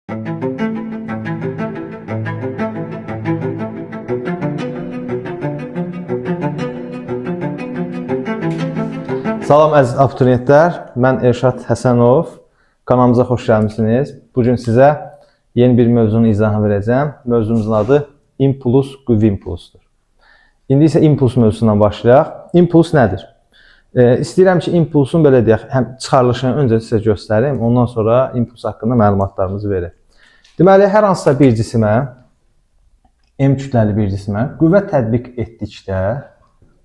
Salam əziz abituriyentlər, mən Elşad Həsənov. Kanalımıza xoş gəlmişsiniz. Bugün sizə yeni bir mövzunun izahını verəcəm. Mövzumuzun adı impuls, qüvvə impulsudur. İndi isə impuls mövzusundan başlayaq. Impuls nədir? İstəyirəm ki, impulsun belə deyək, həm çıxarılışını öncə sizə göstərim, ondan sonra impuls haqqında məlumatlarımızı verir. Deməli, hər hansısa bir cisimə, M kütləli bir cisimə qüvvə tətbiq etdikdə,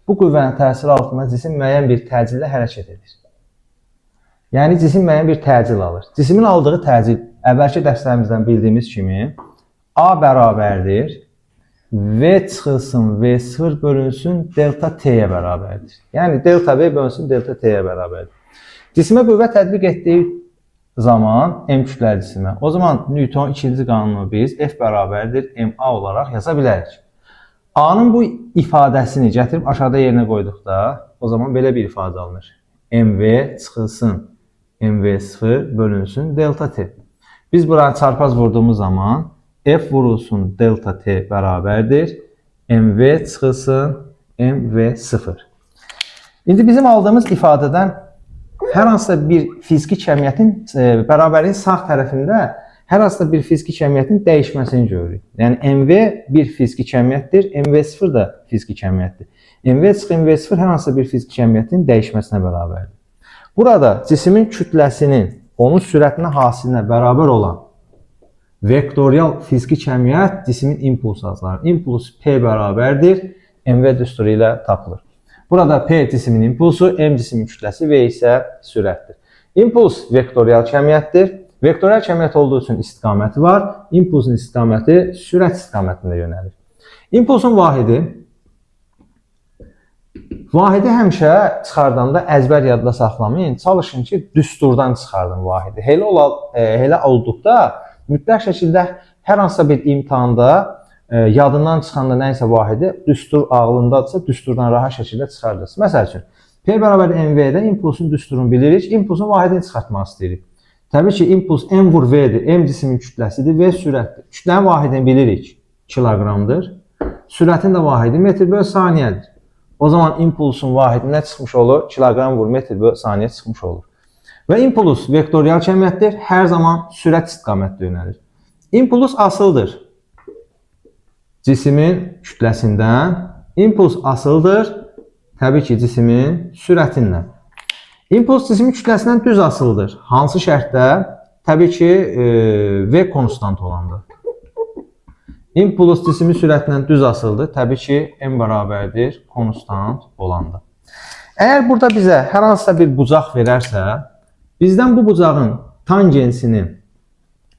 bu qüvvənin təsiri altında cisim müəyyən bir təcillə hərəkət edir. Yəni, cisim müəyyən bir təcil alır. Cismin aldığı təcil, əvvəlki dərslərimizdən bildiyimiz kimi, A bərabərdir, V çıxılsın, V0 bölünsün, delta T-yə bərabərdir. Yəni, delta V bölünsün, delta T-yə bərabərdir. Cisimə qüvvə tətbiq etdiyi zaman, M kütləli cisimə, o zaman Newtonun ikinci qanunu biz F bərabərdir, MA olaraq yaza bilərik. A-nın bu ifadəsini gətirib aşağıda yerinə qoyduqda, o zaman belə bir ifadə alınır. MV çıxılsın, MV0 bölünsün, delta T. Biz buranı çarpaz vurduğumuz zaman F vurulsun, delta T bərabərdir. MV çıxılsın, MV0. İndi bizim aldığımız ifadədən hər hansısa bir fiziki kəmiyyətin bərabərliyin sağ tərəfində hər hansısa bir fiziki kəmiyyətin dəyişməsini görürük. Yəni, MV bir fiziki kəmiyyətdir, MV0 da fiziki kəmiyyətdir. MV çıxı MV0 hər hansısa bir fiziki kəmiyyətin dəyişməsinə bərabərdir. Burada cismin kütləsinin onun sürətinə hasilinə bərabər olan vektorial fiziki kəmiyyət cismin impuls adlanır. Impuls P bərabərdir, MV düsturu ilə tapılır. Burada P cismin impulsu, M cismin kütləsi, V isə sürətdir. Impuls vektorial kəmiyyətdir. Vektorial kəmiyyət olduğu üçün istiqaməti var. İmpulsun istiqaməti sürət istiqamətində yönəlir. İmpulsun vahidi həmişə çıxardanda əzbər yadda saxlamayın. Çalışın ki, düsturdan çıxardın vahidi. Elə olduqda mütləq şəkildə hər hansısa bir imtahanda yadından çıxanda nəysə vahidi düstur ağlındadırsa, düsturdan rahat şəkildə çıxardırız. Məsəl üçün, P bərabər MV-də impulsun düsturunu bilirik, impulsun vahidini çıxartmaq istəyirik. Təbii ki, impuls M vur V-dir, M cismin kütləsidir, V sürətdir. Kütlənin vahidini bilirik, kiloqramdır. Sürətin də vahidi metr böl saniyədir. O zaman impulsun vahidi nə çıxmış olur? Kiloqram vur metr böl saniyə çıxmış olur. Və impuls vektorial kəmiyyətdir, hər zaman sürət istiqamətdə yönəlir. Impuls asıldır cismin kütləsindən, impuls asıldır, təbii ki, cismin sürətindən. İmpuls cismin kütləsindən düz asılıdır. Hansı şərtdə? Təbii ki, V konstant olanda. İmpuls cismin sürətindən düz asılıdır. Təbii ki, M bərabərdir konstant olanda. Əgər burada bizə hər hansısa bir bucaq verərsə, bizdən bu bucağın tangensini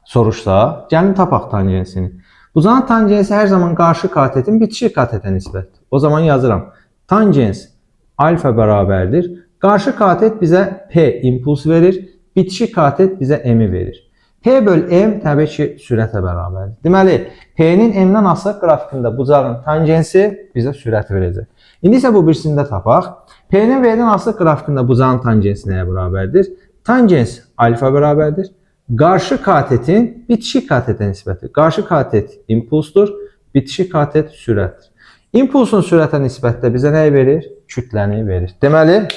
soruşsa, gəlin tapaq tangensini. Bucağın tangensi hər zaman qarşı katetin bitişik katetə nisbətdir. O zaman yazıram. Tangens alfa bərabərdir. Qarşı katet bizə P impuls verir, bitişik katet bizə M-i verir. P böl M təbii ki, sürətə bərabərdir. Deməli, P-nin M-dən asıq qrafikində bucağın tangensi bizə sürət verəcək. İndi isə bu birisində tapaq. P-nin V-dən asıq qrafikində bucağın tangensi nəyə bərabərdir? Tangens alfa bərabərdir. Qarşı katetin bitişik katetə nisbəti. Qarşı katet impulsdur, bitişik katet sürətdir. İmpulsun sürətə nisbətdə bizə nəyi verir? Kütləni verir. Deməli,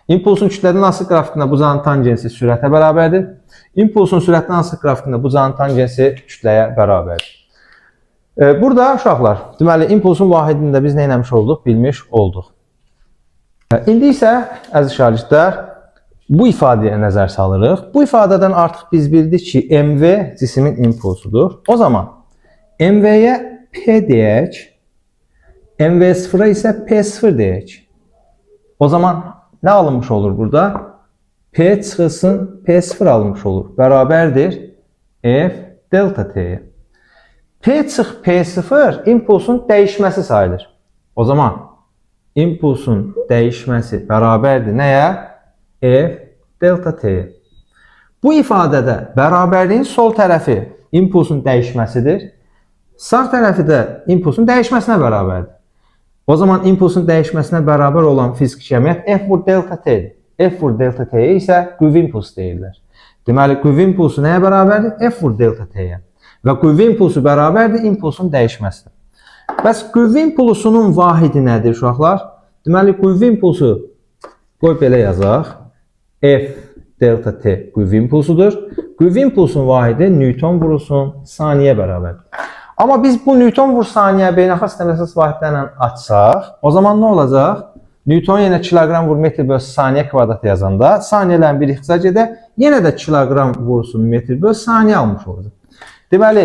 impulsun kütlədən asıq qrafikində bucağın tangensi sürətə bərabərdir. İmpulsun sürətdən asıq qrafikində bucağın tangensi kütləyə bərabərdir. Burada uşaqlar, deməli, impulsun vahidini də biz nə eləmiş olduq? Bilmiş olduq. İndi isə, əziz şagirdlər, bu ifadəyə nəzər salırıq. Bu ifadədən artıq biz bildik ki, MV cismin impulsudur. O zaman MV-yə P deyək, MV0-a isə P0 deyək. O zaman nə alınmış olur burada? P çıxılsın, P0 alınmış olur. Bərabərdir F delta T-yə. P çıx P0 impulsun dəyişməsi sayılır. O zaman impulsun dəyişməsi bərabərdir nəyə? F delta T-yə. Bu ifadədə bərabərliyin sol tərəfi impulsun dəyişməsidir. Sağ tərəfi də impulsun dəyişməsinə bərabərdir. O zaman impulsun dəyişməsinə bərabər olan fiziki kəmiyyət F vur delta T-dir. F vur delta T-yə isə qüvvə impuls deyirlər. Deməli, qüvvə impulsu nəyə bərabərdir? F vur delta t-yə. Və qüvvə impulsu bərabərdir impulsun dəyişməsinə. Bəs qüvvə impulsunun vahidi nədir uşaqlar? Deməli, qüvvə impulsu, qoy belə yazaq, F delta t qüvvə impulsudur. Qüvvə impulsun vahidi Newton vurulsun saniyə bərabərdir. Amma biz bu Newton vur saniyə beynəlxalq sistem əsas vahidlərlə açsaq, o zaman nə olacaq? Newton yenə kiloqram vur metr bölü saniyə kvadratı yazanda saniyələrin bir ixtisar edə, yenə də kiloqram vursun metr bölü saniyə almış olacaq. Deməli,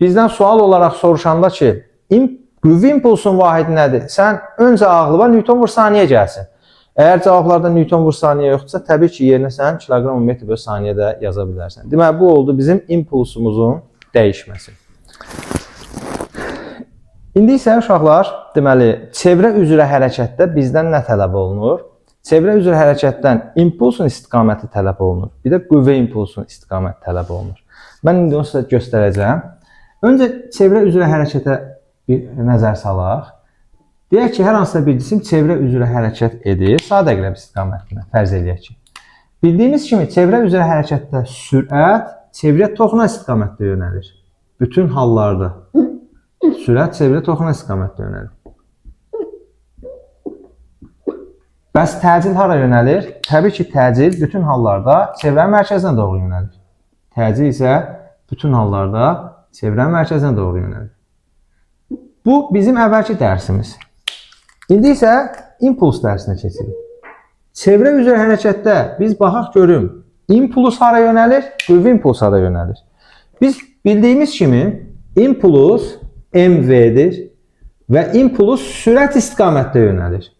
bizdən sual olaraq soruşanda ki, qüvvə impulsun vahidi nədir? Sən öncə ağlıma Newton vur saniyə gəlsin. Əgər cavablarda Newton vur saniyə yoxdursa, təbii ki, yerinə sən kiloqram metr bölü saniyə də yaza bilərsən. Deməli, bu oldu bizim impulsumuzun dəyişməsi. İndi isə uşaqlar, deməli, çevrə üzrə hərəkətdə bizdən nə tələb olunur? Çevrə üzrə hərəkətdən impulsun istiqaməti tələb olunur. Bir də qüvvə impulsun istiqaməti tələb olunur. Mən indi onu sizə göstərəcəm. Öncə çevrə üzrə hərəkətə bir nəzər salaq. Deyək ki, hər hansısa bir cisim çevrə üzrə hərəkət edir, sadə əqrəb istiqamətinə fərz eləyək ki. Bildiyimiz kimi, çevrə üzrə hərəkətdə sürət çevrə toxuna istiqamətdə yönəlir. Bütün hallarda sürət çevrə toxuna istiqamətdə yönəlir. Bəs təcil hara yönəlir? Təbii ki, təcil bütün hallarda çevrənin mərkəzinə doğru yönəlir. Təcil isə bütün hallarda çevrənin mərkəzinə doğru yönəlir. Bu bizim əvvəlki dərsimiz. İndi isə impuls dərsinə keçirik. Çevrə üzrə hərəkətdə biz baxaq görüm, impuls hara yönəlir, qüvvə impuls hara yönəlir. Biz bildiyimiz kimi impuls mv'dir və impuls sürət istiqamətdə yönəlir.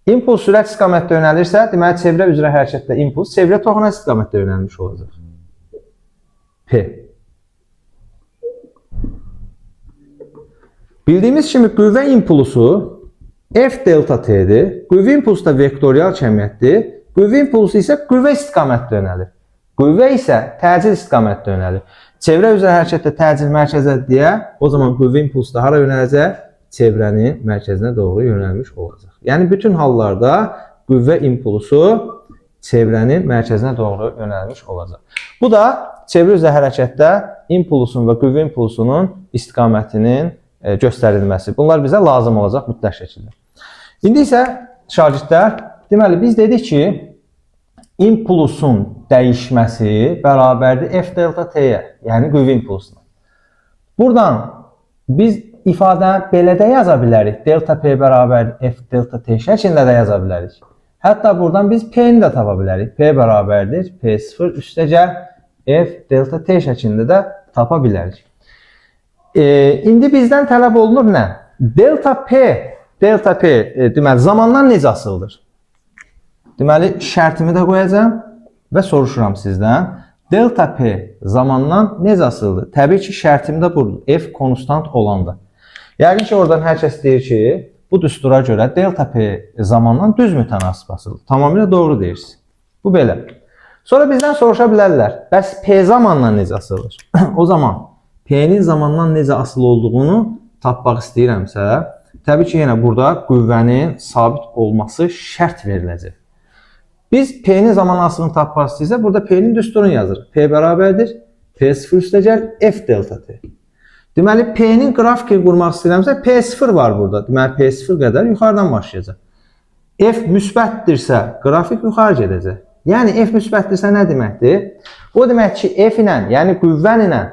Impuls sürət istiqamətdə yönəlirsə, deməli çevrə üzrə hərəkətdə impuls çevrə toxuna istiqamətdə yönəlmiş olacaq. P. Bildiyimiz kimi qüvvə impulsu F delta t'dir. Qüvvə impulsu da vektorial kəmiyyətdir. Qüvvə impulsu isə qüvvə istiqamətdə yönəlir. Qüvvə isə təcil istiqamətdə yönəlir. Çevrə üzrə hərəkətdə təcil mərkəzə deyə, o zaman qüvvə impulsu da hara yönələcək? Çevrənin mərkəzinə doğru yönəlmiş olacaq. Yəni bütün hallarda qüvvə impulsu çevrənin mərkəzinə doğru yönəlmiş olacaq. Bu da çevrə üzrə hərəkətdə impulsun və qüvvə impulsunun istiqamətinin göstərilməsi. Bunlar bizə lazım olacaq mütləq şəkildə. İndi isə şagirdlər, deməli biz dedik ki, impulsun dəyişməsi bərabərdir F delta t-yə, yəni qüvvə impulsuna. Buradan biz ifadəni belə də yaza bilərik. Delta p bərabərdir F delta t şəklində də yaza bilərik. Hətta buradan biz p-ni də tapa bilərik. P bərabərdir P0 üstəgəl F delta t şəklində də tapa bilərik. İndi bizdən tələb olunur nə? Delta p deməli zamandan necə asılıdır? Deməli şərtimi də qoyacağam və soruşuram sizdən. Delta p zamandan necə asılıdır? Təbii ki, şərtim də budur. F konstant olanda. Yəqin ki, oradan hər kəs deyir ki, bu düstura görə delta p zamandan düz mütənasib asılıdır. Tamamilə doğru deyirsiniz. Bu belə. Sonra bizdən soruşa bilərlər. Bəs p zamandan necə asılıdır? O zaman P-nin zamandan necə asılı olduğunu tapmaq istəyirəmsə, təbii ki, yenə burada qüvvənin sabit olması şərt veriləcək. Biz P-nin zaman asılını tapmaq istəyirsə, burada P-nin düsturunu yazırıq. P bərabərdir P0 üstəgəl F delta t. Deməli, P-nin qrafiki qurmaq istəyirəmsə, P0 var burada. Deməli, P0 qədər yuxarıdan başlayacaq. F müsbətdirsə, qrafik yuxarı gedəcək. Yəni, F müsbətdirsə nə deməkdir? O demək ki, F ilə, yəni qüvvən ilə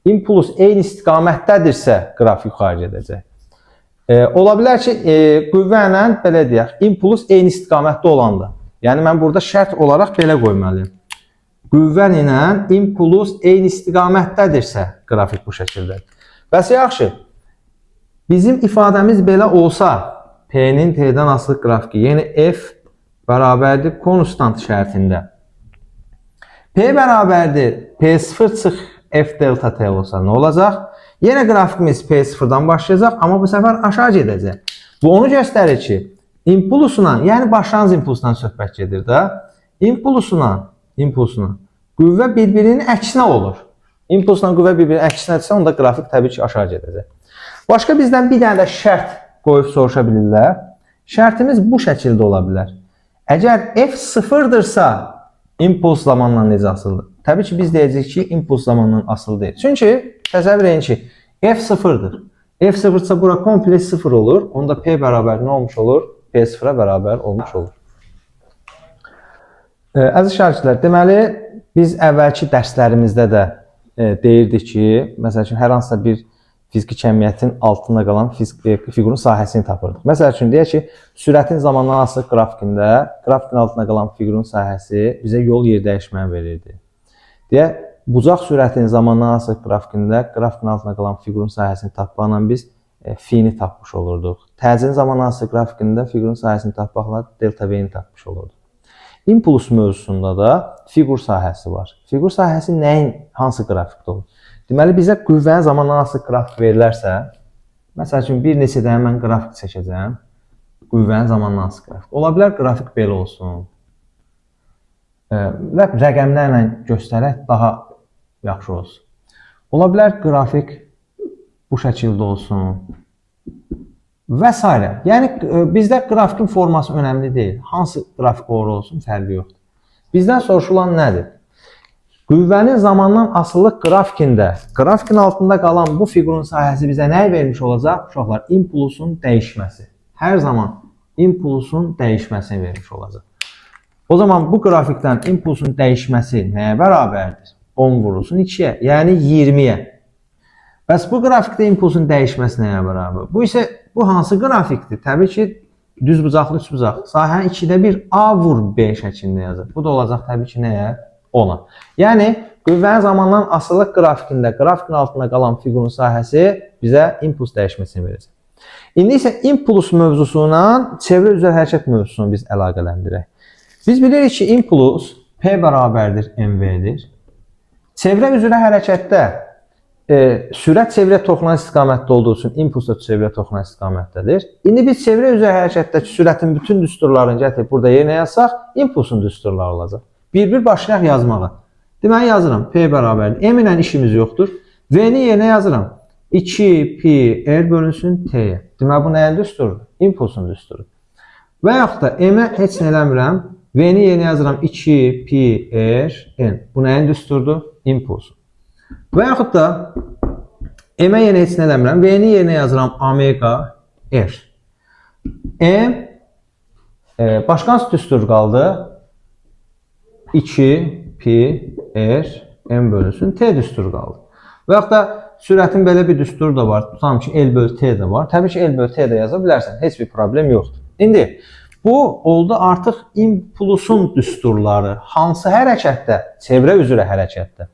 impuls eyni istiqamətdədirsə, qrafik yuxarı gedəcək. Ola bilər ki, qüvvə ilə, belə deyək, impuls eyni istiqamətdə olanda. Yəni, mən burada şərt olaraq belə qoymalıyım. Qüvvə ilə impuls eyni istiqamətdədirsə, qrafik bu şəkildədir. Bəs yaxşı, bizim ifadəmiz belə olsa, P-nin T-dən asılı qrafiki, yəni F bərabərdir konstant şərtində. P bərabərdir P0 çıx F delta t olsa nə olacaq? Yenə qrafikimiz P0-dan başlayacaq, amma bu səfər aşağı gedəcək. Bu onu göstərir ki, impulsuna, yəni başlanğıc impulsundan söhbət gedir də, impulsuna qüvvə bir-birinin əksinə olur. Impulsla qüvvə bir-birinin əksinədirsə, onda qrafik təbii ki, aşağı gedəcək. Başqa bizdən bir dənə də şərt qoyub soruşa bilirlər. Şərtimiz bu şəkildə ola bilər. Əgər F sıfırdırsa, impuls zamanla necə asılıdır? Təbii ki, biz deyəcəyik ki, impuls zamandan asılı deyil. Çünki təsəvvür edin ki, f sıfırdır. F sıfırsa bura kompleks sıfır olur. Onda p bərabər nə olmuş olur? P sıfıra bərabər olmuş olur. Əziz şagirdlər, deməli, biz əvvəlki dərslərimizdə də deyirdik ki, məsəl üçün, hər hansısa bir fiziki kəmiyyətin altında qalan fiqurun sahəsini tapırdıq. Məsəl üçün, deyək ki, sürətin zamandan asılı qrafikində, grafikin altında qalan fiqurun sahəsi bizə yol yer dəyişməni verirdi. Deyək, bucaq sürətin zamandan asılı qrafikində, grafikin altında qalan fiqurun sahəsini tapmaqla biz fi-ni tapmış olurduq. Təcilin zamandan asılı qrafikində fiqurun sahəsini tapmaqla delta v-ni tapmış olurduq. İmpuls mövzusunda da fiqur sahəsi var. Fiqur sahəsi nəyin, hansı qrafikdə olur? Deməli, bizə qüvvənin zamandan asılı qrafik verilərsə, məsəl üçün, bir neçə dəyə mən qrafik çəkəcəm, qüvvənin zamandan asılı qrafik. Ola bilər, qrafik belə olsun və rəqəmlərlə göstərək daha yaxşı olsun. Ola bilər, qrafik bu şəkildə olsun və s. Yəni, bizdə qrafikin forması önəmli deyil. Hansı qrafik doğru olsun, fərqi yoxdur. Bizdən soruşulan nədir? Qüvvənin zamandan asılı qrafikində, grafikin altında qalan bu fiqurun sahəsi bizə nə vermiş olacaq? Uşaqlar, impulsun dəyişməsi. Hər zaman impulsun dəyişməsini vermiş olacaq. O zaman bu qrafikdən impulsun dəyişməsi nəyə bərabərdir? 10 vurulsun 2-yə, yəni 20-yə. Bəs bu qrafikdə impulsun dəyişməsi nəyə bərabər? Bu isə bu hansı qrafikdir? Təbii ki, düz bucaqlı, üç bucaqlı. Sahəni 2-də 1 A vur B şəklində yazır. Bu da olacaq təbii ki, nəyə? 10-a. Yəni, qüvvənin zamandan asılı qrafikində, grafikin altında qalan fiqurun sahəsi bizə impuls dəyişməsini verəcək. İndi isə impuls mövzusuna çevrə üzrə hərəkət mövzusunu biz əlaqələndirək. Biz bilirik ki, impuls P bərabərdir mv'dir. Çevrə üzrə hərəkətdə sürət çevrə toxunan istiqamətdə olduğu üçün impuls da çevrə toxunan istiqamətdədir. İndi biz çevrə üzrə hərəkətdəki sürətin bütün düsturlarını gətirib burada yerinə yazsaq, impulsun düsturları olacaq. Bir-bir başlayaq yazmağa. Deməli, yazıram. P bərabərdir. M ilə işimiz yoxdur. V-ni yerinə yazıram. 2pi r bölünsün t-yə. Deməli, bu nəyin düsturudur? Impulsun düsturudur. Və yaxud da M-ə heç nə eləmirəm. V-ni yerinə yazıram. 2pi r n. Bu nəyin düsturudur? Impulsun. Və yaxud da M-ə yenə heç nə eləmirəm. V-ni yerinə yazıram omega r. M başqa hansı düstur qaldı? 2 pi r m bölünsün t düsturu qaldı. Və yaxud da sürətin belə bir düsturu da var. Tutalım ki, L bölü t də var. Təbii ki, L bölü t də yaza bilərsən. Heç bir problem yoxdur. İndi bu oldu artıq impulsun düsturları. Hansı hərəkətdə? Çevrə üzrə hərəkətdə.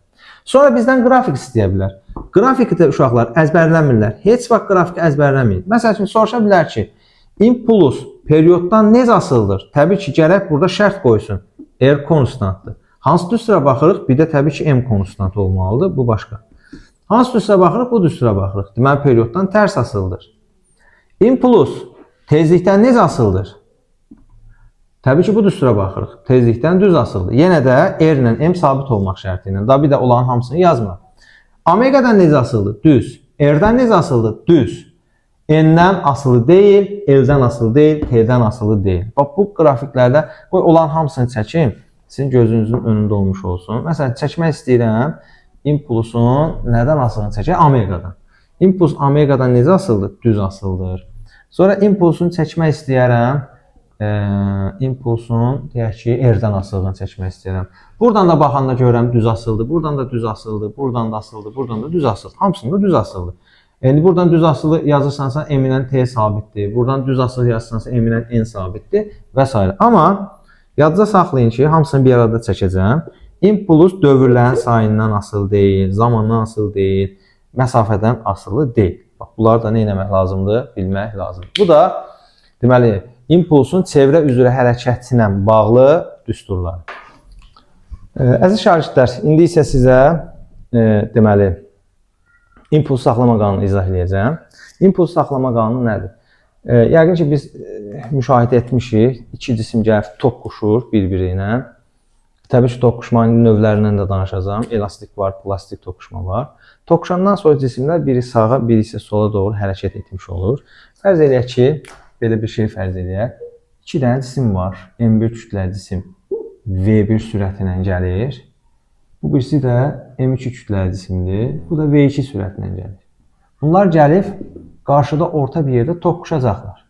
Sonra bizdən qrafik istəyə bilər. Qrafiki də uşaqlar əzbərləmirlər. Heç vaxt qrafiki əzbərləmir. Məsəl üçün, soruşa bilər ki, impuls perioddan necə asılıdır? Təbii ki, gərək burada şərt qoysun. R konstantdır. Hansı düstura baxırıq? Bir də təbii ki, M konstant olmalıdır. Bu başqa. Hansı düstura baxırıq? Bu düstura baxırıq. Deməli, perioddan tərs asılıdır. Impuls tezlikdən necə asılıdır? Təbii ki, bu düstura baxırıq. Tezlikdən düz asılıdır. Yenə də R ilə M sabit olmaq şərti ilə. Daha bir də olan hamısını yazmır. Omegadan necə asılıdır? Düz. R-dən necə asılıdır? Düz. N-dən asılı deyil, L-dən asılı deyil, T-dən asılı deyil. Bax, bu qrafiklərdə qoy olan hamısını çəkim, sizin gözünüzün önündə olmuş olsun. Məsələn, çəkmək istəyirəm, impulsun nədən asılını çəkək? Omegadan. Impuls omegadan necə asılıdır? Düz asılıdır. Sonra impulsunu çəkmək istəyərəm, impulsun, deyək ki, R-dən asılığını çəkmək istəyirəm. Buradan da baxanda görürəm düz asılıdır, buradan da düz asılıdır, buradan da asılıdır, buradan da düz asılıdır. Hamısında düz asılıdır. İndi buradan düz asılı yazırsansa M ilə T sabitdir. Buradan düz asılı yazırsansa M ilə N sabitdir və s. Amma yadda saxlayın ki, hamısını bir arada çəkəcəm. Impuls dövrlərin sayından asılı deyil, zamandan asılı deyil, məsafədən asılı deyil. Bax, bunları da nə etmək lazımdır? Bilmək lazımdır. Bu da, deməli, impulsun çevrə üzrə hərəkəti ilə bağlı düsturlar. Əziz şagirdlər, indi isə sizə, deməli, impuls saxlama qanunu izah edəcəm. İmpuls saxlama qanunu nədir? Yəqin ki, biz müşahidə etmişik. İki cisim gəlib toqquşur bir-biri ilə. Təbii ki, toqquşmanın növlərindən də danışacağım. Elastik var, plastik toqquşma var. Toqquşandan sonra cisimlər biri sağa, biri isə sola doğru hərəkət etmiş olur. Fərz eləyək ki, belə bir şey fərz eləyək. İki dənə cisim var. M1 kütləli cisim V1 sürəti ilə gəlir. Bu birisi də M2 kütləli cisimdir. Bu da V2 sürətinə gəlir. Bunlar gəlib qarşıda orta bir yerdə toqquşacaqlar.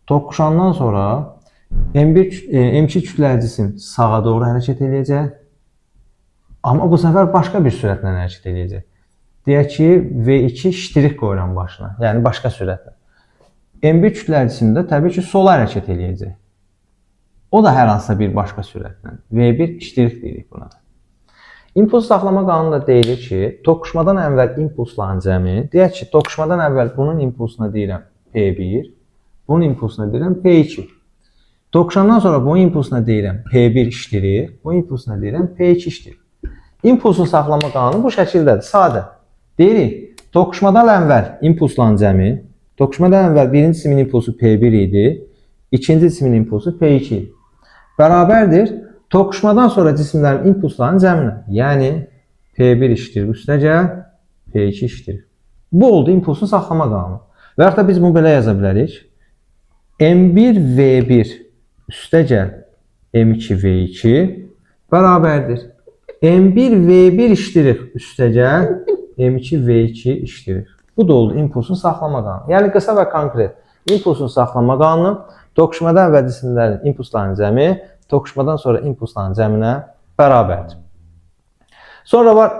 Toqquşandan sonra M2 kütləli cisim sağa doğru hərəkət edəcək. Amma bu səfər başqa bir sürətlə hərəkət edəcək. Deyək ki, V2 ştirik qoyuram başına, yəni başqa sürətlə. M1 kütləli cisimdə təbii ki, sola hərəkət edəcək. O da hər hansısa bir başqa sürətlə. V1 ştirik deyirik buna. İmpuls saxlama qanunu da deyilir ki, toqquşmadan əvvəl impulsların cəmi, deyək ki, toqquşmadan əvvəl bunun impulsuna deyirəm P1, bunun impulsuna deyirəm P2. Toqquşandan sonra bunun impulsuna deyirəm P1 iştirir, bunun impulsuna deyirəm P2 iştirir. İmpulsun saxlama qanunu bu şəkildədir, sadə. Deyirik, toqquşmadan əvvəl impulsların cəmi, toqquşmadan əvvəl birinci cisimin impulsu P1 idi, ikinci cisimin impulsu P2 idi. Bərabərdir, toqquşmadan sonra cisimlərin impulslarının cəminə, yəni P1 iştirir üstəcə, P2 iştirir. Bu oldu impulsun saxlama qanunu. Və yaxud da biz bunu belə yaza bilərik. M1V1 üstəcə M2V2 bərabərdir. M1V1 iştirir üstəcə M2V2 iştirir. Bu da oldu impulsun saxlama qanunu. Yəni qısa və konkret impulsun saxlama qanunu toqquşmadan əvvəl cisimlərin impulslarının cəmi, toqquşmadan sonra impulsların cəminə bərabərdir. Sonra var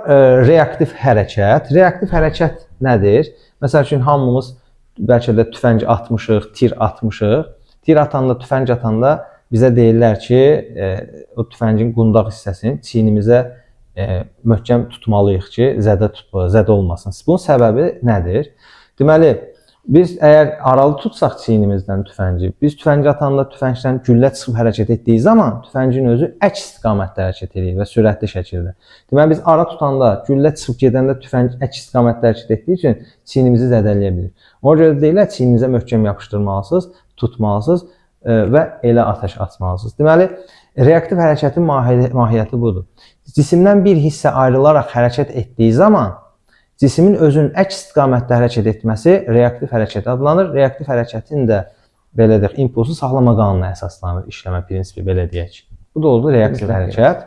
reaktiv hərəkət. Reaktiv hərəkət nədir? Məsəl üçün hamımız bəlkə də tüfəng atmışıq, tir atmışıq. Tir atanda, tüfəng atanda bizə deyirlər ki, o tüfəngin qundaq hissəsini çiynimizə möhkəm tutmalıyıq ki, zədə olmasın. Bunun səbəbi nədir? Deməli, biz əgər aralı tutsaq çiynimizdən tüfəngi, biz tüfəngi atanda tüfəngdən güllə çıxıb hərəkət etdiyi zaman tüfəngin özü əks istiqamətdə hərəkət edir və sürətli şəkildə. Deməli, biz ara tutanda, güllə çıxıb gedəndə tüfəng əks istiqamətdə hərəkət etdiyi üçün çiynimizi zədələyə bilir. Ona görə deyirlər, çiyninize möhkəm yapışdırmalısınız, tutmalısınız və elə atəş açmalısınız. Deməli, reaktiv hərəkətin mahiyyəti budur. Cisimdən bir hissə ayrılaraq hərəkət etdiyi zaman cismin özünün əks istiqamətdə hərəkət etməsi reaktiv hərəkət adlanır. Reaktiv hərəkətin də belə deyək, impulsu saxlama qanununa əsaslanır, işləmə prinsipi belə deyək. Bu da oldu reaktiv hərəkət.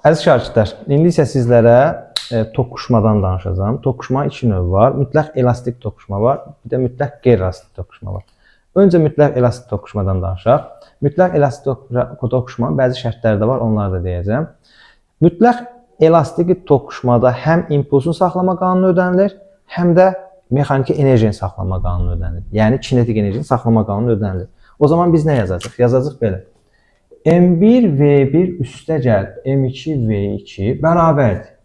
Əziz şagirdlər, indi isə sizlərə toqquşmadan danışacağım. Toqquşma iki növ var. Mütləq elastik toqquşma var, bir də mütləq qeyri-elastik toqquşma var. Öncə mütləq elastik toqquşmadan danışaq. Mütləq elastik toqquşmanın bəzi şərtləri də var, onları da deyəcəm. Mütləq elastik toqquşmada həm impulsun saxlama qanunu ödənilir, həm də mexaniki enerjinin saxlama qanunu ödənilir. Yəni kinetik enerjinin saxlama qanunu ödənilir. O zaman biz nə yazacaq? Yazacaq belə. M1V1 üstə gəl M2V2 bərabərdir.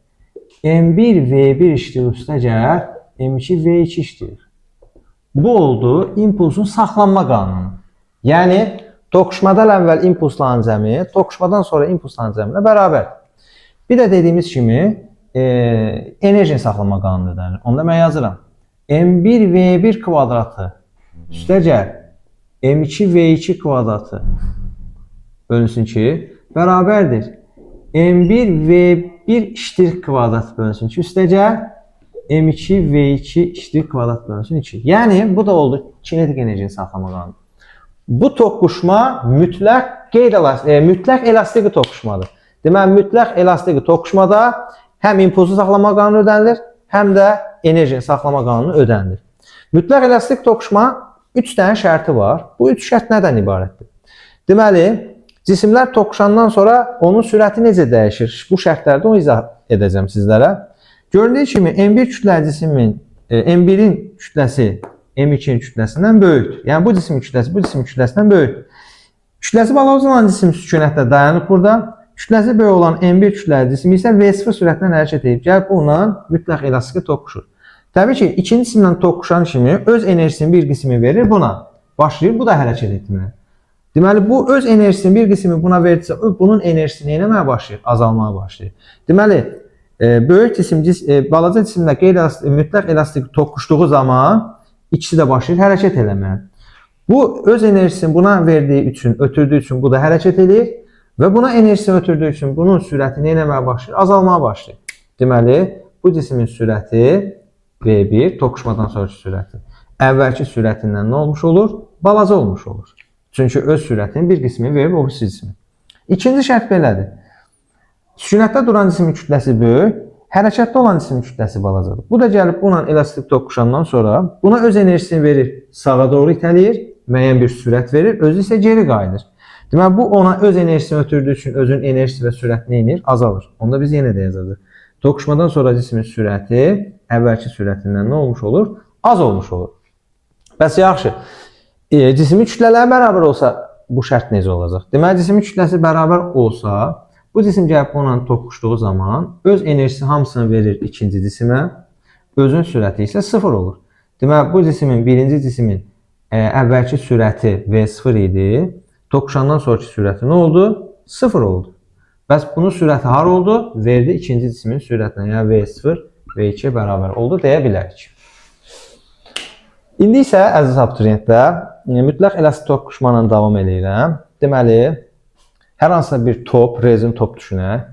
M1V1 işdir üstə gəl M2V2 işdir. Bu oldu impulsun saxlanma qanunu. Yəni toqquşmadan əvvəl impulsların cəmi, toqquşmadan sonra impulsların cəminə bərabərdir. Bir də dediyimiz kimi enerjini saxlama qanunu ödənilir. Onda mən yazıram. M1V1 kvadratı üstə gəl M2V2 kvadratı bölünsün ki, bərabərdir. M1V1 iştirik kvadrat bölünsün ki, üstə gəl M2V2 iştirik kvadrat bölünsün 2. Yəni bu da oldu kinetik enerjini saxlama qanunu. Bu toqquşma mütləq elastik toqquşmadır. Deməli, mütləq elastik toqquşmada həm impulsu saxlama qanunu ödənilir, həm də enerjini saxlama qanunu ödənilir. Mütləq elastik toqquşma 3 dənə şərti var. Bu 3 şərt nədən ibarətdir? Deməli, cisimlər toqquşandan sonra onun sürəti necə dəyişir? Bu şərtlərdə onu izah edəcəm sizlərə. Göründüyü kimi M1 kütləli cisimin M1-in kütləsi M2-in kütləsindən böyükdür. Yəni bu cismin kütləsi bu cismin kütləsindən böyükdür. Kütləsi balaca olan cisim sükunətdə dayanıb burada. Kütləsi böyük olan M1 kütləli cisim isə V0 sürətlə hərəkət edib. Gəlib bununla mütləq elastik toqquşur. Təbii ki, ikinci cisimlə toqquşan kimi öz enerjisinin bir qismi verir buna. Başlayır bu da hərəkət etməyə. Deməli, bu öz enerjisinin bir qismi buna verirsə, bunun enerjisi nə etməyə başlayır? Azalmaya başlayır. Deməli, böyük cisim, balaca cisimlə mütləq elastik toqquşduğu zaman ikisi də başlayır hərəkət eləməyə. Bu öz enerjisini buna verdiyi üçün, ötürdüyü üçün bu da hərəkət edir. Və buna enerjisini ötürdüyü üçün bunun sürəti nə etməyə başlayır? Azalmaya başlayır. Deməli, bu cismin sürəti V1, toqquşmadan sonraki sürəti əvvəlki sürətindən nə olmuş olur? Balaca olmuş olur. Çünki öz sürətinin bir qismini verib o birisi cismi. İkinci şərt belədir. Sükunətdə duran cismin kütləsi böyük, hərəkətdə olan cismin kütləsi balacadır. Bu da gəlib buna elastik toqquşandan sonra buna öz enerjisini verir, sağa doğru itələyir, müəyyən bir sürət verir, özü isə geri qayıdır. Deməli, bu ona öz enerjisini ötürdüyü üçün özünün enerjisi və sürəti nə edir? Azalır. Onda biz yenə də yazacağıq. Toqquşmadan sonra cismin sürəti əvvəlki sürətindən nə olmuş olur? Az olmuş olur. Bəs yaxşı, cismin kütlələri bərabər olsa bu şərt necə olacaq? Deməli, cismin kütləsi bərabər olsa, bu cisim gəlib onunla toqquşduğu zaman öz enerjisi hamısını verir ikinci cisimə, özün sürəti isə 0 olur. Deməli, bu cismin, birinci cismin əvvəlki sürəti V0 idi, toqquşandan sonraki sürəti nə oldu? 0 oldu. Bəs bunun sürəti har oldu? Verdi ikinci cismin sürətinə, yəni V0, V2 bərabər oldu deyə bilərik. İndi isə, əziz abituriyentlər, mütləq elastik toqquşma ilə davam edirəm. Deməli, hər hansısa bir top, rezin top düşünək,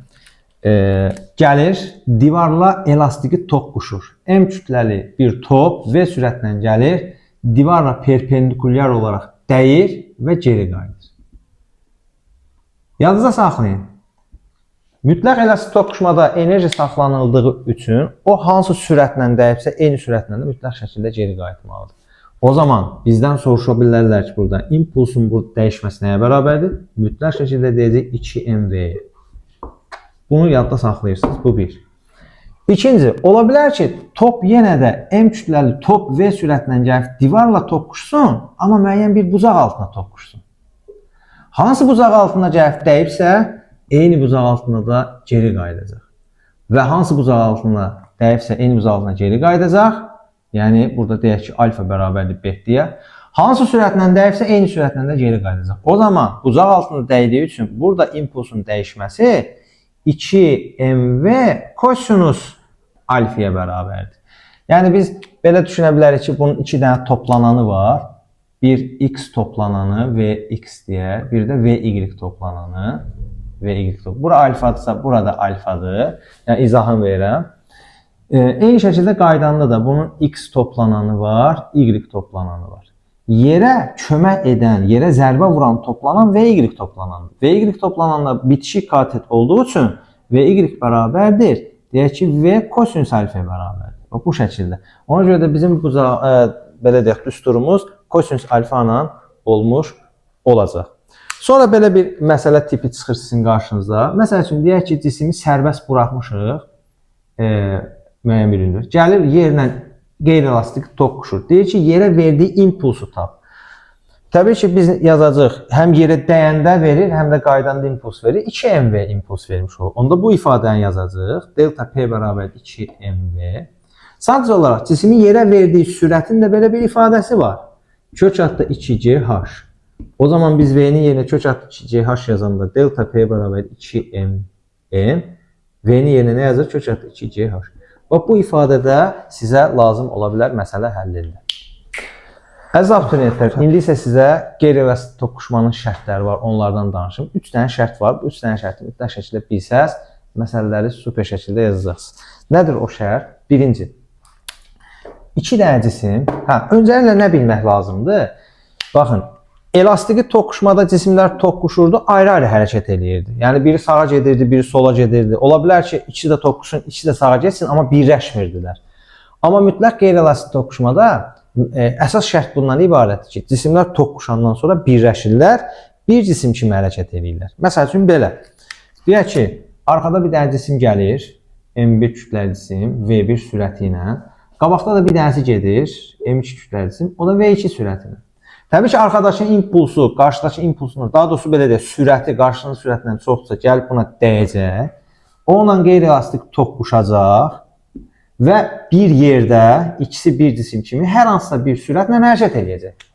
gəlir, divarla elastiki toqquşur. M kütləli bir top V sürətlə gəlir, divarla perpendikulyar olaraq dəyir və geri qayıdır. Yadınıza saxlayın. Mütləq elastik toqquşmada enerji saxlanıldığı üçün o hansı sürətlə dəyibsə, eyni sürətlə də mütləq şəkildə geri qayıtmalıdır. O zaman bizdən soruşa bilərlər ki, burada impulsun dəyişməsi nəyə bərabərdir? Mütləq şəkildə deyəcək 2mv. Bunu yadda saxlayırsınız. Bu bir. İkinci, ola bilər ki, top yenə də M kütləli top V sürətlə gəlib divarla toqquşsun, amma müəyyən bir buzaq altına toqquşsun. Hansı buzaq altına gəlib dəyibsə, eyni buzaq altına da geri qayıdacaq. Və hansı buzaq altına dəyibsə, eyni buzaq altına geri qayıdacaq. Yəni, burada deyək ki, alfa bərabərdir B-deyə. Hansı sürətlə dəyibsə, eyni sürətlə də geri qayıdacaq. O zaman buzaq altına dəydiyi üçün burada impulsun dəyişməsi 2mv kosinus alfaya bərabərdir. Yəni, biz belə düşünə bilərik ki, bunun iki dənə toplananı var. Bir x toplananı Vx deyək, bir də Vy toplananı. Bura alfadırsa, burada alfadır. Yəni, izahını verirəm. Eyni şəkildə qaydanda da bunun x toplananı var, y toplananı var. Yerə kömək edən, yerə zərbə vuran toplanan Vy toplanandır. Vy toplananla bitişik katet olduğu üçün Vy bərabərdir. Deyək ki, V kosinus alfa bərabərdir. Bu şəkildə. Ona görə də bizim bu belə deyək, düsturumuz kosinus alfa ilə olmuş olacaq. Sonra belə bir məsələ tipi çıxır sizin qarşınıza. Məsəl üçün, deyək ki, cisimi sərbəst buraxmışıq, müəyyən bir ünlü. Gəlir, yerlə qeyri-elastik toqquşur. Deyir ki, yerə verdiyi impulsu tap. Təbii ki, biz yazacaq, həm yerə dəyəndə verir, həm də qaydanda impuls verir. 2mv impuls vermiş olur. Onda bu ifadəni yazacaq. Delta P bərabər 2mv. Sadəcə olaraq, cismin yerə verdiyi sürətin də belə bir ifadəsi var. Kök adda 2ch. O zaman biz V-nin yerinə kök adda 2ch yazanda delta P bərabər 2mn. V-nin yerinə nə yazır? Kök adda 2ch. Bu ifadədə sizə lazım ola bilər məsələ həllində. Əziz abituriyentlər, indi isə sizə qeyri-elastik toqquşmanın şərtləri var, onlardan danışım. 3 dənə şərt var. Bu 3 dənə şərti mütləq şəkildə bilsəz, məsələləri super şəkildə yazacaqsınız. Nədir o şərt? Birinci. 2 dənə cisim. Öncəliklə nə bilmək lazımdır? Baxın, elastiki toqquşmada cisimlər toqquşurdu, ayrı-ayrı hərəkət edirdi. Yəni, biri sağa gedirdi, biri sola gedirdi. Ola bilər ki, ikisi də toqquşsun, ikisi də sağa getsin, amma birləşmirdilər. Amma mütləq qeyri-elastik toqquşmada əsas şərt bundan ibarətdir ki, cisimlər toqquşandan sonra birləşirlər, bir cisim kimi hərəkət edirlər. Məsəl üçün, belə. Deyək ki, arxada bir dənə cisim gəlir, M1 kütləli cisim, V1 sürəti ilə. Qabaqda da bir dənəsi gedir, M2 kütləli cisim, o da V2 sürəti ilə. Təbii ki, arxadakı impulsu, qarşıdakı impulsunu, daha doğrusu belə deyək, sürəti, qarşının sürətindən çoxsa gəlib buna dəyəcək, onunla qeyri-elastik toqquşacaq və bir yerdə ikisi bir cisim kimi hər hansısa bir sürətlə hərəkət edəcək.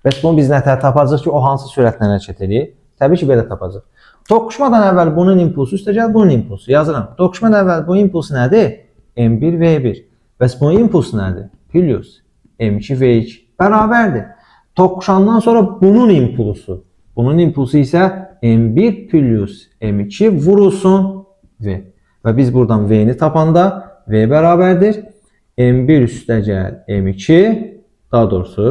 Bəs bunu biz nətər tapacaq ki, o hansı sürətlə hərəkət edir? Təbii ki, belə tapacaq. Toqquşmadan əvvəl bunun impulsu, üstəgəl bunun impulsu. Yazıram. Toqquşmadan əvvəl bu impulsu nədir? M1, V1. Bəs bunun impulsu nədir? Plus M2, V2. Bərabərdir. Toqquşandan sonra bunun impulsu. Bunun impulsu isə M1 plus M2 vurulsun V. Və biz buradan V-ni tapanda V bərabərdir. M1 üstəgəl M2, daha doğrusu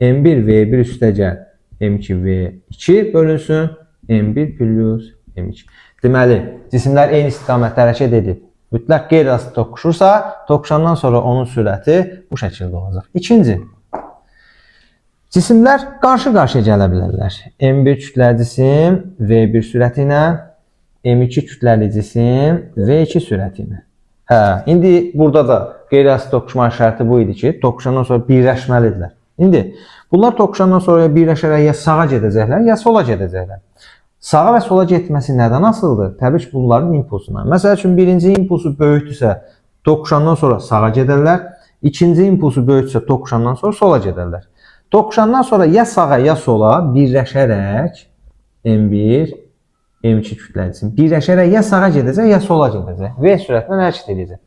M1 V1 üstəgəl M2 V2 bölünsün M1 plus M2. Deməli, cisimlər eyni istiqamətdə hərəkət edib mütləq qeyri-asitli toqquşursa, toqquşandan sonra onun sürəti bu şəkildə olacaq. İkinci, cisimlər qarşı-qarşıya gələ bilərlər. M1 kütləli cisim V1 sürəti ilə, M2 kütləli cisim V2 sürəti ilə. İndi burada da qeyri-asitli toqquşma şərti bu idi ki, toqquşandan sonra birləşməlidirlər. İndi bunlar toqquşandan sonra birləşərək ya sağa gedəcəklər, ya sola gedəcəklər. Sağa və sola getməsi nədən asılıdır? Təbii ki, bunların impulsundan. Məsəl üçün, birinci impulsu böyükdürsə, toqquşandan sonra sağa gedərlər. İkinci impulsu böyükdürsə, toqquşandan sonra sola gedərlər. Toqquşandan sonra ya sağa, ya sola birləşərək M1, M2 kütləsi birləşərək ya sağa gedəcək, ya sola gedəcək. V sürətlə hərəkət edəcək.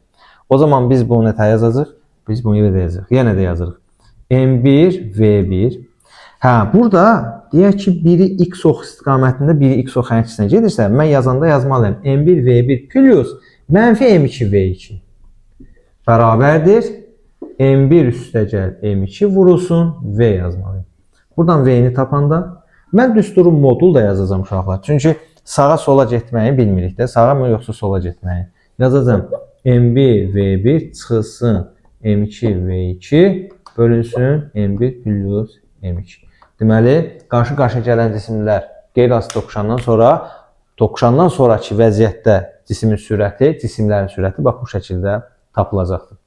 O zaman biz bunu nə yazacağıq? Biz bunu yazacağıq. Yenə də yazırıq. M1, V1. Burada deyək ki, biri x ox istiqamətində, biri x ox əksinə gedirsə, mən yazanda yazmalıyım. M1, V1 plus mənfi M2, V2 bərabərdir. M1 üstəgəl M2 vurulsun, V yazmalıyım. Buradan V-ni tapanda mən düsturun modul da yazacağım uşaqlar. Çünki sağa sola getməyi bilmirik də. Sağa mı yoxsa sola getməyi. Yazacağım M1, V1 çıxılsın M2, V2 bölünsün M1 plus M2. Deməli, qarşı-qarşıya gələn cisimlər qeyri-asitli toqquşandan sonraki vəziyyətdə cismin sürəti, cisimlərin sürəti bax bu şəkildə tapılacaqdır.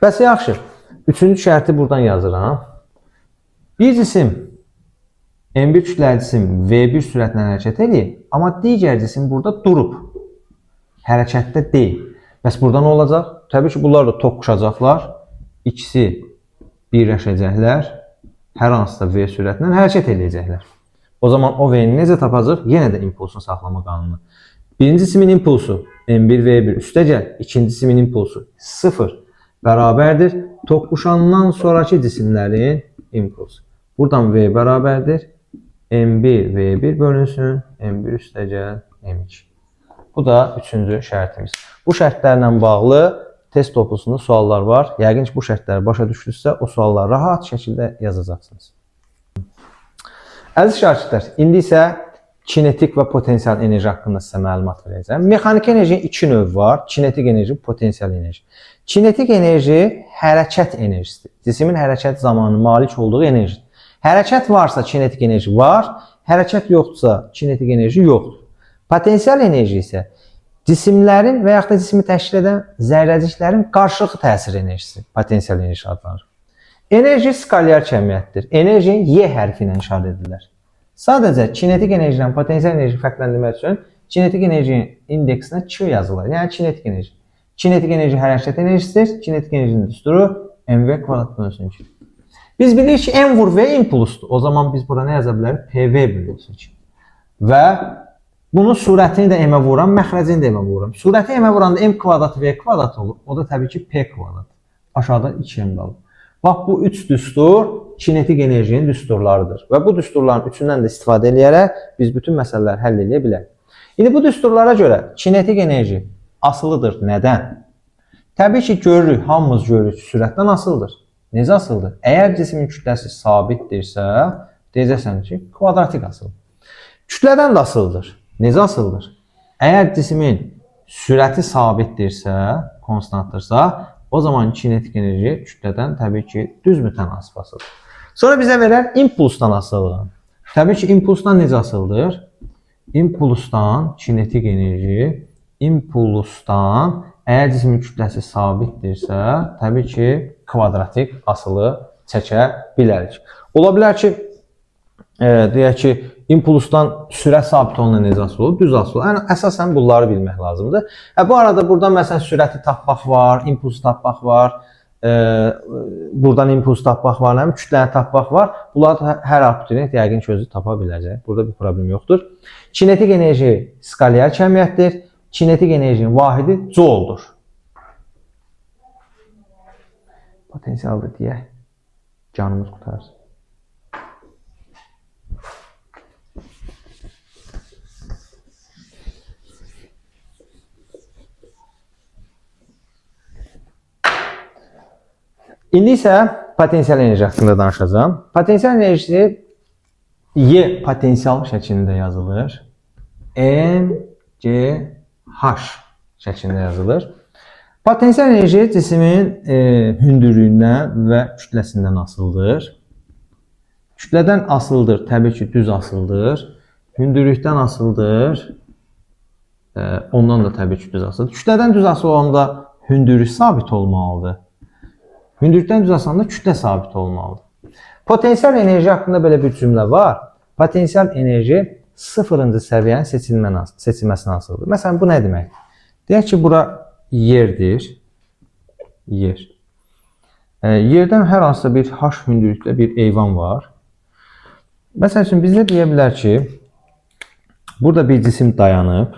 Bəs yaxşı, üçüncü şərti buradan yazıram. Bir cisim M1 kütləli cisim V1 sürətlə hərəkət edir, amma digər cisim burada durub, hərəkətdə deyil. Bəs burada nə olacaq? Təbii ki, bunlar da toqquşacaqlar, ikisi birləşəcəklər. Hər hansısa V sürətlə hərəkət edəcəklər. O zaman o V-ni necə tapacaq? Yenə də impulsunu saxlama qanunu. Birinci cisimin impulsu M1, V1 üstəgəl, ikinci cisimin impulsu 0 bərabərdir. Toqquşandan sonraki cisimlərin impulsu. Buradan V bərabərdir. M1, V1 bölünsün, M1 üstəgəl, M2. Bu da üçüncü şərtimiz. Bu şərtlərlə bağlı test toplusunda suallar var. Yəqin ki, bu şərtləri başa düşdünüzsə, o sualları rahat şəkildə yazacaqsınız. Əziz şagirdlər, indi isə kinetik və potensial enerji haqqında sizə məlumat verəcəm. Mexaniki enerjinin iki növü var. Kinetik enerji, potensial enerji. Kinetik enerji hərəkət enerjisidir. Cismin hərəkət zamanı malik olduğu enerjidir. Hərəkət varsa kinetik enerji var, hərəkət yoxdursa kinetik enerji yoxdur. Potensial enerji isə cisimlərin və yaxud da cismi təşkil edən zərrəciklərin qarşılıqlı təsir enerjisi, potensial enerji adlanır. Enerji skalyar kəmiyyətdir. Enerji Y hərfi ilə işarə edilir. Sadəcə kinetik enerji ilə potensial enerji fərqləndirmək üçün kinetik enerjinin indeksinə Q yazılır. Yəni kinetik enerji. Kinetik enerji hərəkət enerjisidir. Kinetik enerjinin düsturu mv kvadrat bölünsün ki. Biz bilirik ki, m vur v impulsdur. O zaman biz burada nə yaza bilərik? PV bölünsün ki. Və bunun surətini də m-ə vuram, məxrəcini də m-ə vuram. Surəti m-ə vuranda m kvadrat v kvadrat olur. O da təbii ki p kvadrat. Aşağıda 2m qalır. Bax, bu üç düstur kinetik enerjinin düsturlarıdır. Və bu düsturların üçündən də istifadə edərək biz bütün məsələləri həll edə bilərik. İndi bu düsturlara görə kinetik enerji asılıdır. Nədən? Təbii ki, görürük, hamımız görürük ki, sürətdən asılıdır. Necə asılıdır? Əgər cismin kütləsi sabitdirsə, deyəcəksən ki, kvadratik asılıdır. Kütlədən də asılıdır. Necə asılıdır? Əgər cismin sürəti sabitdirsə, konstantdırsa, o zaman kinetik enerji kütlədən təbii ki, düz mütənasib asılıdır. Sonra bizə verər impulsdan asılılığını. Təbii ki, impulsdan necə asılıdır? İmpulsdan kinetik enerji, impulsdan əgər cismin kütləsi sabitdirsə, təbii ki, kvadratik asılı çəkə bilərik. Ola bilər ki, deyək ki, impulsdan sürət sabit olunca necə asılı olur? Düz asılı olur. Yəni, əsasən bunları bilmək lazımdır. Bu arada buradan məsələn sürəti tapmaq var, impulsu tapmaq var, buradan impulsu tapmaq var, kütləni tapmaq var. Bunlar hər abituriyent yəqin ki, özü tapa biləcək. Burada bir problem yoxdur. Kinetik enerji skalyar kəmiyyətdir. Kinetik enerjinin vahidi jouldur. Potensialdır deyək. Canımız qutarsın. İndi isə potensial enerji haqqında danışacağım. Potensial enerjisi Y potensial şəklində yazılır. mgh şəklində yazılır. Potensial enerji cismin hündürlüyündən və kütləsindən asılıdır. Kütlədən asılıdır, təbii ki, düz asılıdır. Hündürlükdən asılıdır, ondan da təbii ki, düz asılıdır. Kütlədən düz asılı olanda hündürlük sabit olmalıdır. Hündürlükdən düz asılanda kütlə sabit olmalıdır. Potensial enerji haqqında belə bir cümlə var. Potensial enerji sıfırıncı səviyyənin seçilməsinə asılıdır. Məsələn, bu nə deməkdir? Deyək ki, bura yerdir. Yer. Yerdən hər hansısa bir h hündürlüklə bir eyvan var. Məsəl üçün, bizdə deyə bilər ki, burada bir cisim dayanıb.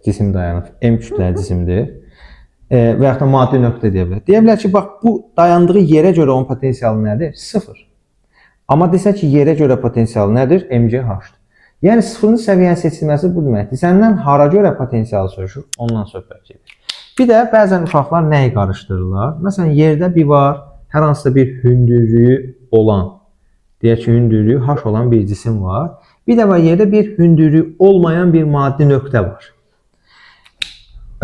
Cisim dayanıb. M kütləli cisimdir. Və yaxud da maddi nöqtə deyə bilər. Deyə bilər ki, bax, bu dayandığı yerə görə onun potensialı nədir? 0. Amma desək ki, yerə görə potensialı nədir? mgh-dır. Yəni, sıfırıncı səviyyənin seçilməsi bu deməkdir. Səndən hara görə potensialı soruşur? Ondan söhbət gedir. Bir də bəzən uşaqlar nəyi qarışdırırlar? Məsələn, yerdə bir var, hər hansısa bir hündürlüyü olan, deyək ki, hündürlüyü h olan bir cisim var. Bir də var, yerdə bir hündürlüyü olmayan bir maddi nöqtə var.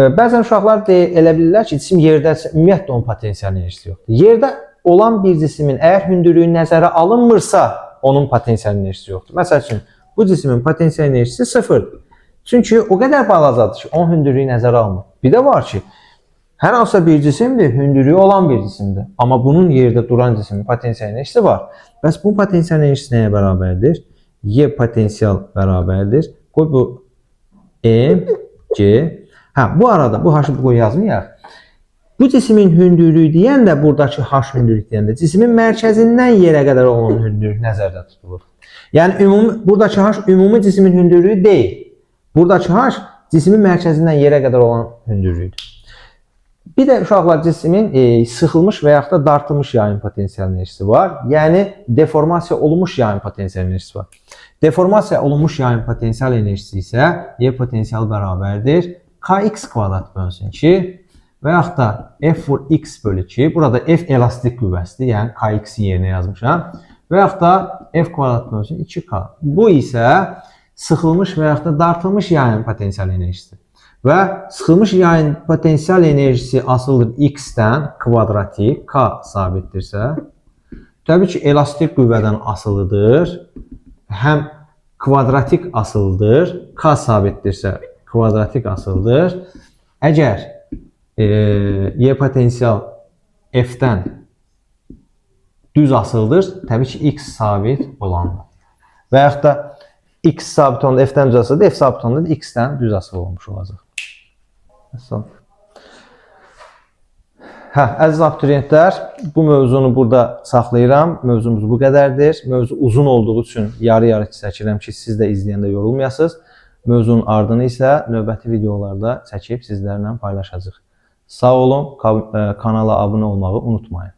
Bəzən uşaqlar elə bilirlər ki, cisim yerdəsə, ümumiyyətlə onun potensial enerjisi yoxdur. Yerdə olan bir cismin əgər hündürlüyü nəzərə alınmırsa, onun potensial enerjisi yoxdur. Məsəl üçün, bu cismin potensial enerjisi 0-dır. Çünki o qədər balacadır ki, onun hündürlüyü nəzərə alınmır. Bir də var ki, hər hansısa bir cisimdir, hündürlüyü olan bir cisimdir. Amma bunun yerdə duran cismin potensial enerjisi var. Bəs bu potensial enerjisi nəyə bərabərdir? Y potensial bərabərdir. Qoy bu M, G. Bu arada bu h-ı qoy yazmayaq. Bu cismin hündürlüyü deyən də buradakı h hündürlük deyən də cismin mərkəzindən yerə qədər olan hündürlük nəzərdə tutulur. Yəni buradakı h ümumi cismin hündürlüyü deyil. Buradakı h cismin mərkəzindən yerə qədər olan hündürlükdür. Bir də uşaqlar cismin sıxılmış və yaxud da dartılmış yayın potensial enerjisi var. Yəni deformasiya olunmuş yayın potensial enerjisi var. Deformasiya olunmuş yayın potensial enerjisi isə Y potensial bərabərdir kx kvadrat bölünsün 2 və yaxud da f vur x bölü 2. Burada f elastik qüvvəsidir, yəni kx-in yerinə yazmışam. Və yaxud da f kvadrat bölünsün 2k. Bu isə sıxılmış və yaxud da dartılmış yayın potensial enerjisidir. Və sıxılmış yayın potensial enerjisi asılıdır x-dən kvadratik, k sabitdirsə. Təbii ki, elastik qüvvədən asılıdır. Həm kvadratik asılıdır, k sabitdirsə kvadratik asıldır. Əgər Y potensial F-dən düz asıldır, təbii ki, X sabit olandır. Və yaxud da X sabit olanda F-dən düz asıldır, F sabit olanda X-dən düz asılı olmuş olacaq. Əziz abituriyentlər, bu mövzunu burada saxlayıram. Mövzumuz bu qədərdir. Mövzu uzun olduğu üçün yarı-yarı çəkirəm ki, siz də izləyəndə yorulmayasınız. Mövzunun ardını isə növbəti videolarda çəkib sizlərlə paylaşacaq. Sağ olun, kanala abunə olmağı unutmayın.